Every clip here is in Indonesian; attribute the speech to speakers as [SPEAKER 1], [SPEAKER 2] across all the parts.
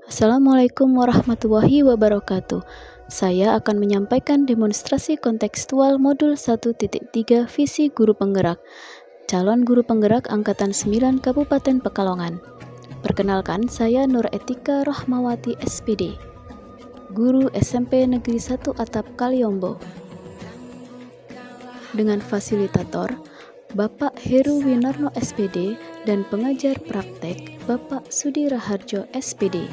[SPEAKER 1] Assalamualaikum warahmatullahi wabarakatuh. Saya akan menyampaikan demonstrasi kontekstual modul 1.3 Visi Guru Penggerak, calon guru penggerak Angkatan 9 Kabupaten Pekalongan. Perkenalkan, saya Nur Etika Rohmawati SPD, guru SMP Negeri 1 Atap Kaliombo. Dengan fasilitator Bapak Heru Winarno SPD dan pengajar praktek Bapak Sudi Raharjo SPD.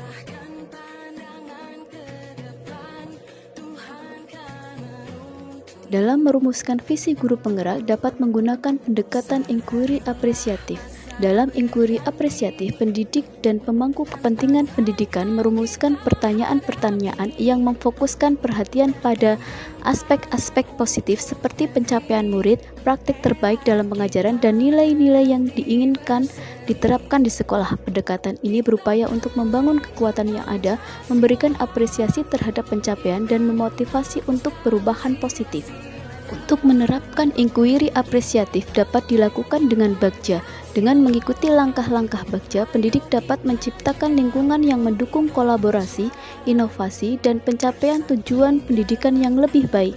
[SPEAKER 1] Dalam merumuskan visi guru penggerak dapat menggunakan pendekatan inquiry apresiatif. Dalam inquiry apresiatif, pendidik dan pemangku kepentingan pendidikan merumuskan pertanyaan-pertanyaan yang memfokuskan perhatian pada aspek-aspek positif seperti pencapaian murid, praktik terbaik dalam pengajaran, dan nilai-nilai yang diinginkan diterapkan di sekolah. Pendekatan ini berupaya untuk membangun kekuatan yang ada, memberikan apresiasi terhadap pencapaian, dan memotivasi untuk perubahan positif. Untuk menerapkan inquiry apresiatif dapat dilakukan dengan bagja. Dengan mengikuti langkah-langkah bagja, pendidik dapat menciptakan lingkungan yang mendukung kolaborasi, inovasi, dan pencapaian tujuan pendidikan yang lebih baik.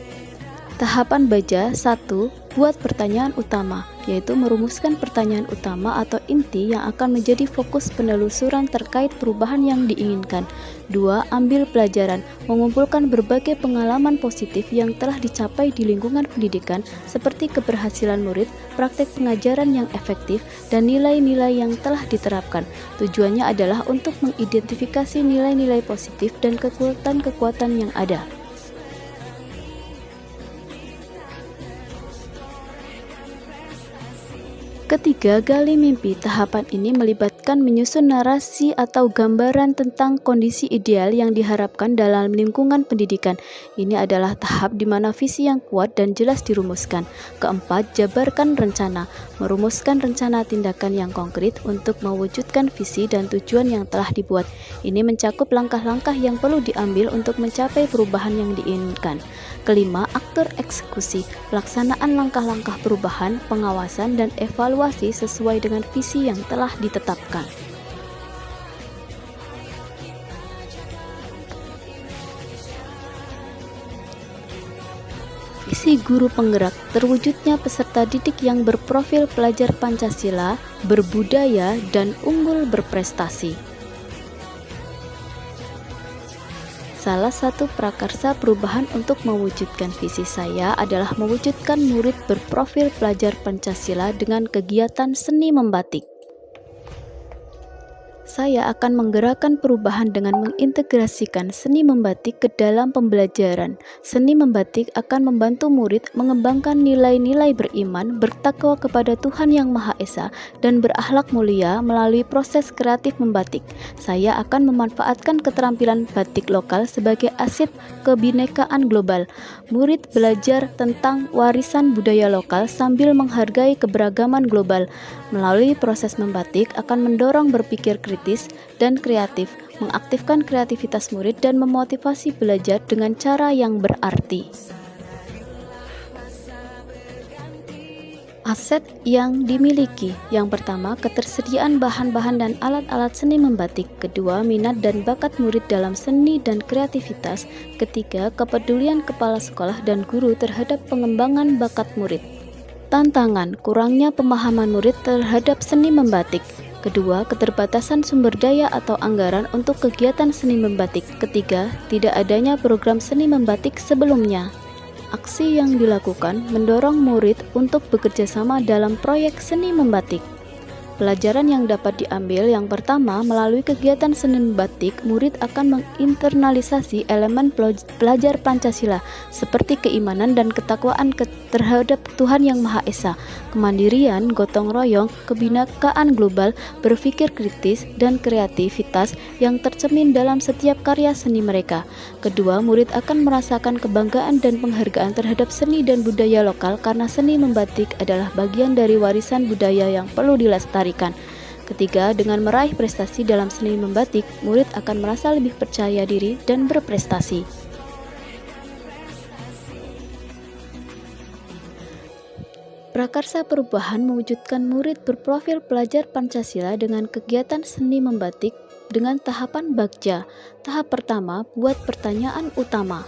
[SPEAKER 1] Tahapan baja 1. Buat pertanyaan utama, yaitu merumuskan pertanyaan utama atau inti yang akan menjadi fokus penelusuran terkait perubahan yang diinginkan. 2. Ambil pelajaran, mengumpulkan berbagai pengalaman positif yang telah dicapai di lingkungan pendidikan seperti keberhasilan murid, praktek pengajaran yang efektif, dan nilai-nilai yang telah diterapkan. Tujuannya adalah untuk mengidentifikasi nilai-nilai positif dan kekuatan-kekuatan yang ada. Ketiga, gali mimpi. Tahapan ini melibatkan menyusun narasi atau gambaran tentang kondisi ideal yang diharapkan dalam lingkungan pendidikan. Ini adalah tahap di mana visi yang kuat dan jelas dirumuskan. Keempat, jabarkan rencana. Merumuskan rencana tindakan yang konkret untuk mewujudkan visi dan tujuan yang telah dibuat. Ini mencakup langkah-langkah yang perlu diambil untuk mencapai perubahan yang diinginkan. Kelima, atur eksekusi. Pelaksanaan langkah-langkah perubahan, pengawasan, dan evaluasi sesuai dengan visi yang telah ditetapkan. Visi guru penggerak, terwujudnya peserta didik yang berprofil pelajar Pancasila, berbudaya, dan unggul berprestasi. Salah satu prakarsa perubahan untuk mewujudkan visi saya adalah mewujudkan murid berprofil pelajar Pancasila dengan kegiatan seni membatik. Saya akan menggerakkan perubahan dengan mengintegrasikan seni membatik ke dalam pembelajaran. Seni membatik akan membantu murid mengembangkan nilai-nilai beriman, bertakwa kepada Tuhan Yang Maha Esa, dan berakhlak mulia melalui proses kreatif membatik. Saya akan memanfaatkan keterampilan batik lokal sebagai aset kebinekaan global. Murid belajar tentang warisan budaya lokal sambil menghargai keberagaman global. Melalui proses membatik akan mendorong berpikir kritis dan kreatif, mengaktifkan kreativitas murid dan memotivasi belajar dengan cara yang berarti. Aset yang dimiliki. Yang pertama, ketersediaan bahan-bahan dan alat-alat seni membatik. Kedua, minat dan bakat murid dalam seni dan kreativitas. Ketiga, kepedulian kepala sekolah dan guru terhadap pengembangan bakat murid. Tantangan, kurangnya pemahaman murid terhadap seni membatik. Kedua, keterbatasan sumber daya atau anggaran untuk kegiatan seni membatik. Ketiga, tidak adanya program seni membatik sebelumnya. Aksi yang dilakukan mendorong murid untuk bekerja sama dalam proyek seni membatik. Pelajaran yang dapat diambil, yang pertama, melalui kegiatan seni membatik, murid akan menginternalisasi elemen pelajar Pancasila seperti keimanan dan ketakwaan terhadap Tuhan Yang Maha Esa, kemandirian, gotong royong, kebinekaan global, berpikir kritis, dan kreativitas yang tercermin dalam setiap karya seni mereka. Kedua, murid akan merasakan kebanggaan dan penghargaan terhadap seni dan budaya lokal karena seni membatik adalah bagian dari warisan budaya yang perlu dilestarikan. Ketiga, dengan meraih prestasi dalam seni membatik, murid akan merasa lebih percaya diri dan berprestasi. Prakarsa perubahan mewujudkan murid berprofil pelajar Pancasila dengan kegiatan seni membatik dengan tahapan Bagja. Tahap pertama, buat pertanyaan utama.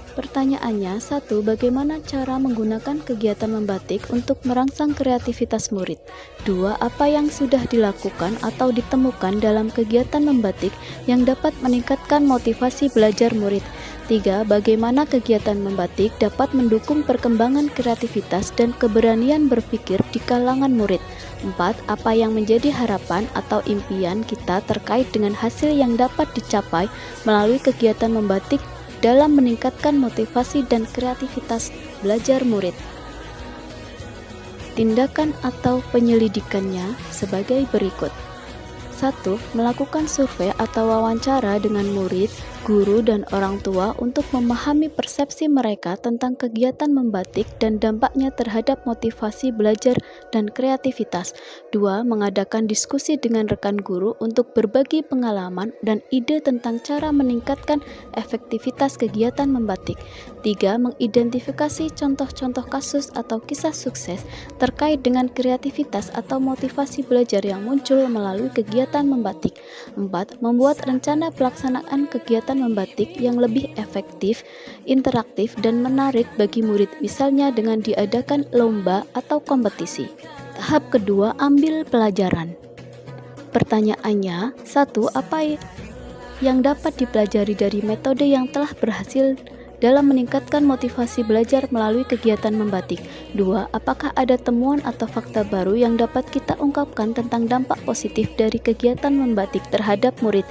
[SPEAKER 1] Pertanyaannya, 1. Bagaimana cara menggunakan kegiatan membatik untuk merangsang kreativitas murid? 2. Apa yang sudah dilakukan atau ditemukan dalam kegiatan membatik yang dapat meningkatkan motivasi belajar murid? 3. Bagaimana kegiatan membatik dapat mendukung perkembangan kreativitas dan keberanian berpikir di kalangan murid? 4. Apa yang menjadi harapan atau impian kita terkait dengan hasil yang dapat dicapai melalui kegiatan membatik dalam meningkatkan motivasi dan kreativitas belajar murid? Tindakan atau penyelidikannya sebagai berikut. 1. Melakukan survei atau wawancara dengan murid, guru, dan orang tua untuk memahami persepsi mereka tentang kegiatan membatik dan dampaknya terhadap motivasi belajar dan kreativitas. 2. Mengadakan diskusi dengan rekan guru untuk berbagi pengalaman dan ide tentang cara meningkatkan efektivitas kegiatan membatik. 3. Mengidentifikasi contoh-contoh kasus atau kisah sukses terkait dengan kreativitas atau motivasi belajar yang muncul melalui kegiatan membatik. 4. Membuat rencana pelaksanaan kegiatan membatik yang lebih efektif, interaktif, dan menarik bagi murid, misalnya dengan diadakan lomba atau kompetisi. Tahap kedua, ambil pelajaran. Pertanyaannya, 1. Apa yang dapat dipelajari dari metode yang telah berhasil dalam meningkatkan motivasi belajar melalui kegiatan membatik? 2. Apakah ada temuan atau fakta baru yang dapat kita ungkapkan tentang dampak positif dari kegiatan membatik terhadap murid?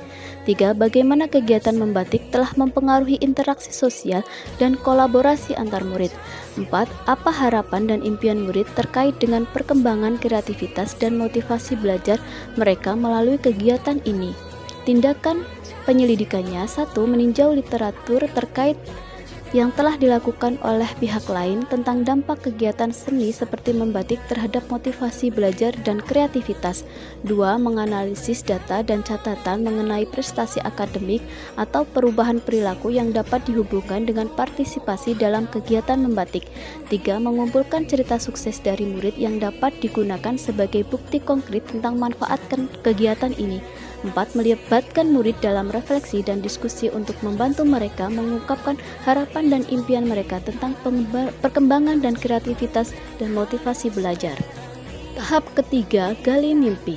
[SPEAKER 1] 3. Bagaimana kegiatan membatik telah mempengaruhi interaksi sosial dan kolaborasi antar murid? 4. Apa harapan dan impian murid terkait dengan perkembangan kreativitas dan motivasi belajar mereka melalui kegiatan ini? Tindakan penyelidikannya. 1. Meninjau literatur terkait yang telah dilakukan oleh pihak lain tentang dampak kegiatan seni seperti membatik terhadap motivasi belajar dan kreativitas. 2. Menganalisis data dan catatan mengenai prestasi akademik atau perubahan perilaku yang dapat dihubungkan dengan partisipasi dalam kegiatan membatik. 3. Mengumpulkan cerita sukses dari murid yang dapat digunakan sebagai bukti konkret tentang manfaat kegiatan ini. 4. Melibatkan murid dalam refleksi dan diskusi untuk membantu mereka mengungkapkan harapan dan impian mereka tentang perkembangan dan kreativitas dan motivasi belajar. Tahap ketiga, gali mimpi.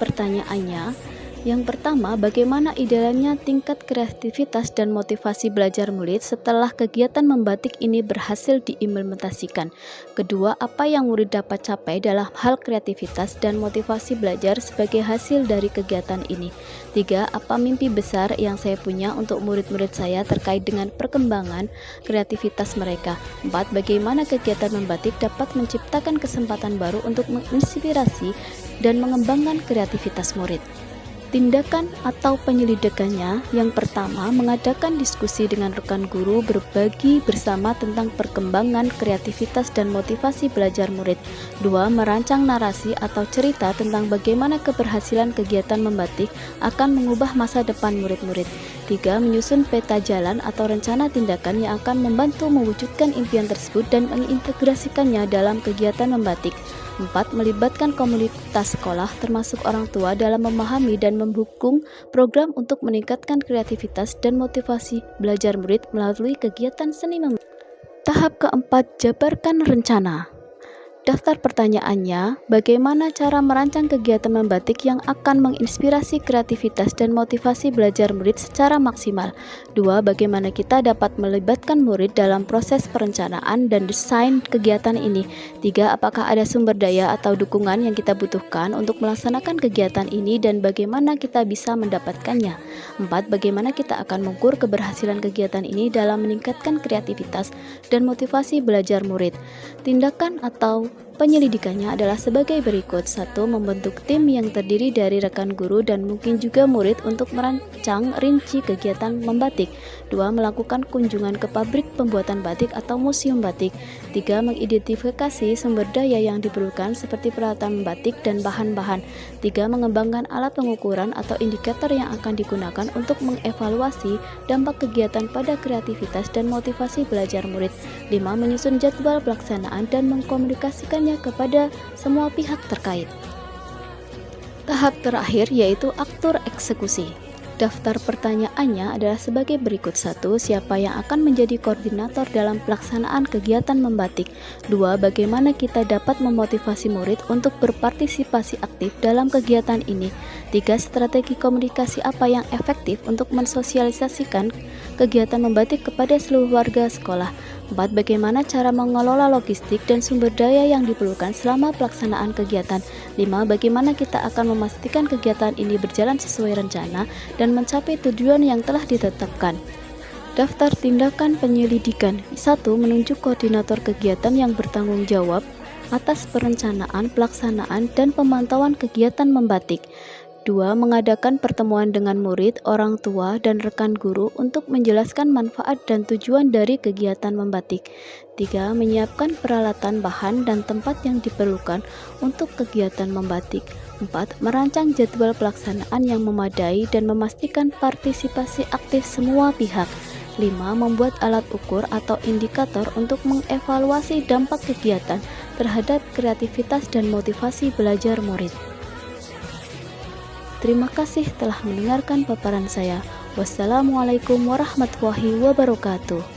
[SPEAKER 1] Pertanyaannya, yang pertama, bagaimana idealnya tingkat kreativitas dan motivasi belajar murid setelah kegiatan membatik ini berhasil diimplementasikan? Kedua, apa yang murid dapat capai dalam hal kreativitas dan motivasi belajar sebagai hasil dari kegiatan ini? 3. Apa mimpi besar yang saya punya untuk murid-murid saya terkait dengan perkembangan kreativitas mereka? 4. Bagaimana kegiatan membatik dapat menciptakan kesempatan baru untuk menginspirasi dan mengembangkan kreativitas murid? Tindakan atau penyelidikannya. Yang pertama, mengadakan diskusi dengan rekan guru, berbagi bersama tentang perkembangan kreativitas dan motivasi belajar murid. 2. Merancang narasi atau cerita tentang bagaimana keberhasilan kegiatan membatik akan mengubah masa depan murid-murid. 3. Menyusun peta jalan atau rencana tindakan yang akan membantu mewujudkan impian tersebut dan mengintegrasikannya dalam kegiatan membatik. 4. Melibatkan komunitas sekolah termasuk orang tua dalam memahami dan mendukung program untuk meningkatkan kreativitas dan motivasi belajar murid melalui kegiatan seni membatik. Tahap keempat, jabarkan rencana. Daftar pertanyaannya, bagaimana cara merancang kegiatan membatik yang akan menginspirasi kreativitas dan motivasi belajar murid secara maksimal? 2. Bagaimana kita dapat melibatkan murid dalam proses perencanaan dan desain kegiatan ini? 3. Apakah ada sumber daya atau dukungan yang kita butuhkan untuk melaksanakan kegiatan ini dan bagaimana kita bisa mendapatkannya? 4. Bagaimana kita akan mengukur keberhasilan kegiatan ini dalam meningkatkan kreativitas dan motivasi belajar murid? Tindakan atau penyelidikannya adalah sebagai berikut. 1. Membentuk tim yang terdiri dari rekan guru dan mungkin juga murid untuk merancang rinci kegiatan membatik. 2. Melakukan kunjungan ke pabrik pembuatan batik atau museum batik. 3. Mengidentifikasi sumber daya yang diperlukan seperti peralatan membatik dan bahan-bahan. 3. Mengembangkan alat pengukuran atau indikator yang akan digunakan untuk mengevaluasi dampak kegiatan pada kreativitas dan motivasi belajar murid. 5. Menyusun jadwal pelaksanaan dan mengkomunikasikannya kepada semua pihak terkait. Tahap terakhir yaitu aktor eksekusi. Daftar pertanyaannya adalah sebagai berikut. 1. Siapa yang akan menjadi koordinator dalam pelaksanaan kegiatan membatik? 2. Bagaimana kita dapat memotivasi murid untuk berpartisipasi aktif dalam kegiatan ini? 3. Strategi komunikasi apa yang efektif untuk mensosialisasikan kegiatan membatik kepada seluruh warga sekolah? 4. Bagaimana cara mengelola logistik dan sumber daya yang diperlukan selama pelaksanaan kegiatan? 5. Bagaimana kita akan memastikan kegiatan ini berjalan sesuai rencana dan mencapai tujuan yang telah ditetapkan? Daftar tindakan penyelidikan. 1. Menunjuk koordinator kegiatan yang bertanggung jawab atas perencanaan, pelaksanaan, dan pemantauan kegiatan membatik. 2. Mengadakan pertemuan dengan murid, orang tua, dan rekan guru untuk menjelaskan manfaat dan tujuan dari kegiatan membatik. 3. Menyiapkan peralatan, bahan, dan tempat yang diperlukan untuk kegiatan membatik. 4. Merancang jadwal pelaksanaan yang memadai dan memastikan partisipasi aktif semua pihak. 5. Membuat alat ukur atau indikator untuk mengevaluasi dampak kegiatan terhadap kreativitas dan motivasi belajar murid. Terima kasih telah mendengarkan paparan saya. Wassalamualaikum warahmatullahi wabarakatuh.